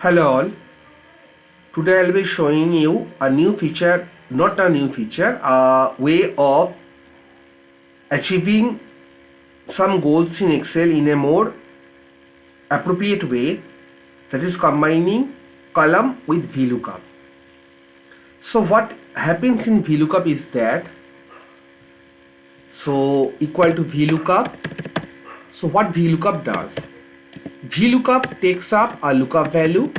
Hello all, today I'll be showing you a new feature, not a new feature, a way of achieving some goals in Excel in a more appropriate way, that is combining column with VLookUp. So what happens in VLookUp is that, equal to VLookUp. So what VLookUp does? VLookUp takes up a lookup value,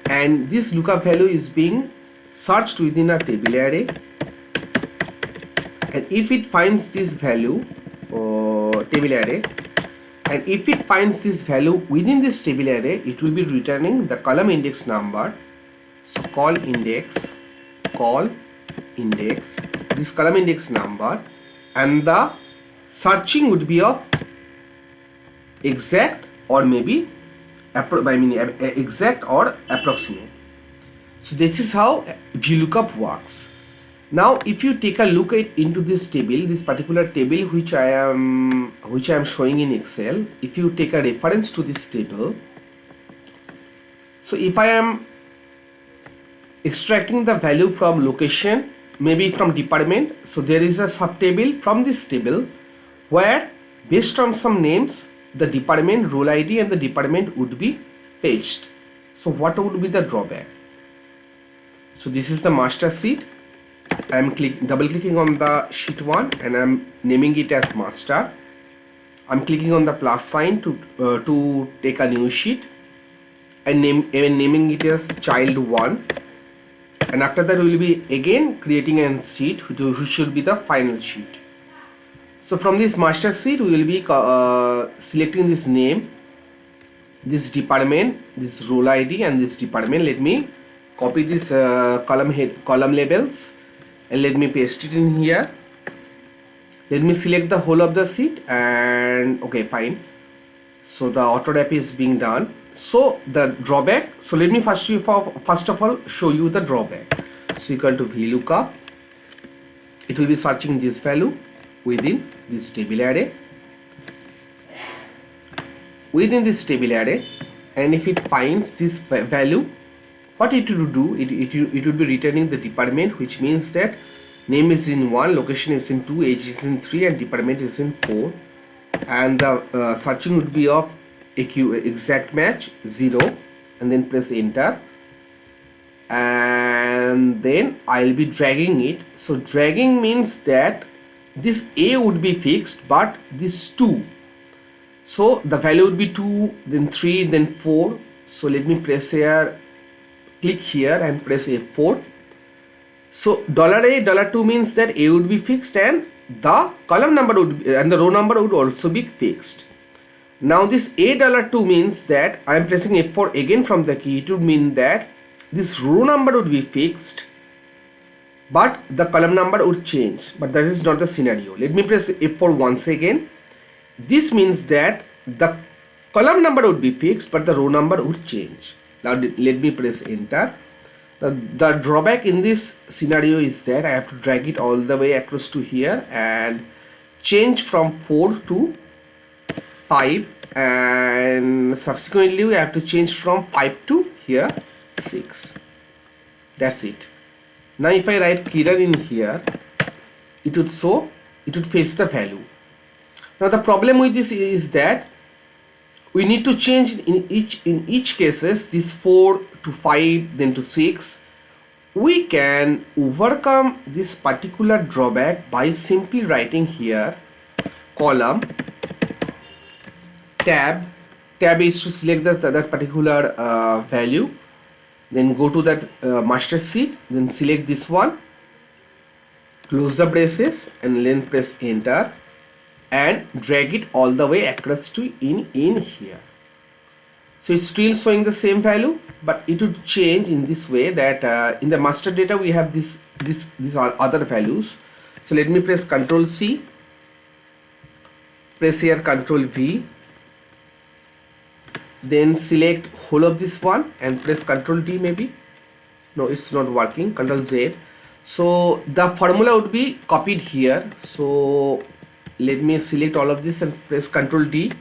and this lookup value is being searched within a table array, and if it finds this value table array, and if it finds this value within this table array, it will be returning the column index number. So call index this column index number, and the searching would be of exact or maybe exact or approximate. So this is how VLookUp works. Now if you take a look into this table, this particular table which I am showing in Excel, if you take a reference to this table, so if I am extracting the value from location, maybe from department, so there is a subtable from this table where based on some names the department, role ID and the department would be fetched. So what would be the drawback? So this is the master sheet. I am double clicking on the sheet 1 and I am naming it as master. I am clicking on the plus sign to take a new sheet and naming it as child 1, and after that we will be again creating a sheet which should be the final sheet. So from this master sheet we will be selecting this name, this department, this role ID and this department. Let me copy this column labels and let me paste it in here. Let me select the whole of the sheet and okay, fine. So the auto wrap is being done. So the drawback, so let me first of all show you the drawback. So equal to VLookUp, it will be searching this value within this table array, and if it finds this value, what it will do, it will be returning the department, which means that name is in 1, location is in 2, age is in 3 and department is in 4, and the searching would be of exact match 0, and then press enter, and then I'll be dragging it. So dragging means that this A would be fixed, but this 2, so the value would be 2, then 3, then 4. So let me press here, click here and press F4. So $A, $2 means that A would be fixed and the column number would be, and the row number would also be fixed. Now this A, $2 means that I am pressing F4 again from the key. It would mean that this row number would be fixed but the column number would change, but that is not the scenario. Let me press F4 once again. This means that the column number would be fixed but the row number would change. Now let me press enter. The drawback in this scenario is that I have to drag it all the way across to here and change from 4 to 5, and subsequently we have to change from 5 to here 6. That's it. Now if I write Kiran in here, it would fetch the value. Now the problem with this is that we need to change in each cases this 4 to 5 then to 6. We can overcome this particular drawback by simply writing here column tab is to select that particular value, then go to that master sheet, then select this one, close the braces and then press enter and drag it all the way across to in here. So it's still showing the same value, but it would change in this way that in the master data we have these are other values. So let me press Ctrl C, press here Ctrl V, then select whole of this one and press Ctrl D. Maybe no, it's not working. Ctrl Z. So the formula would be copied here. So let me select all of this and press Ctrl D.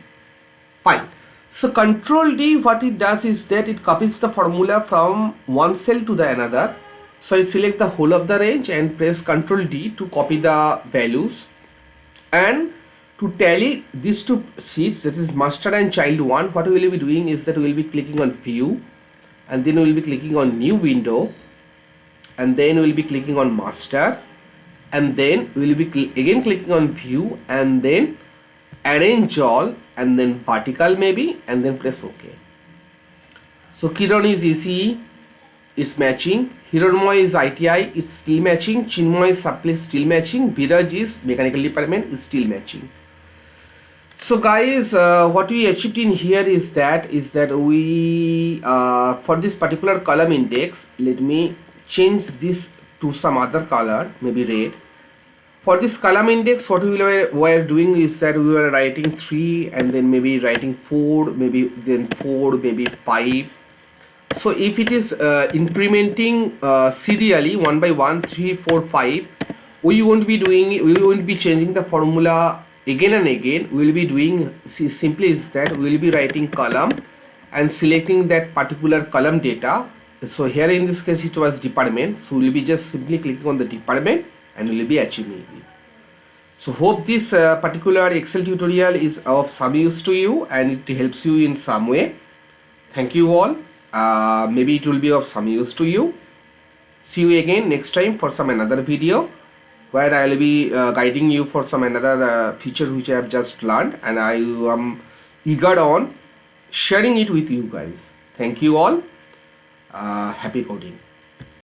Fine. So control D, what it does is that it copies the formula from one cell to the another. So I select the whole of the range and press control D to copy the values, and to tally these two sheets, that is master and child 1, what we will be doing is that we will be clicking on view, and then we will be clicking on new window, and then we will be clicking on master, and then we will be again clicking on view, and then arrange all, and then vertical maybe, and then press OK. So Kiran is ECE, is matching, Hiranmoy is ITI, is still matching, Chinmoy is supply, still matching, Viraj is mechanical department, is still matching. So guys, what we achieved in here is that we for this particular column index, let me change this to some other color, maybe red. For this column index, what we were doing is that we were writing 3, and then maybe writing 4, maybe then 4, maybe 5. So if it is incrementing serially 1 by 1, 3, 4, 5, we won't be changing the formula again and again. We will be doing simply is that we will be writing column and selecting that particular column data. So here in this case it was department, so we will be just simply clicking on the department and we will be achieving it. So hope this particular Excel tutorial is of some use to you and it helps you in some way. Thank you all. Maybe it will be of some use to you. See you again next time for some another video where I will be guiding you for some another feature which I have just learned, and I am eager on sharing it with you guys. Thank you all. Happy coding.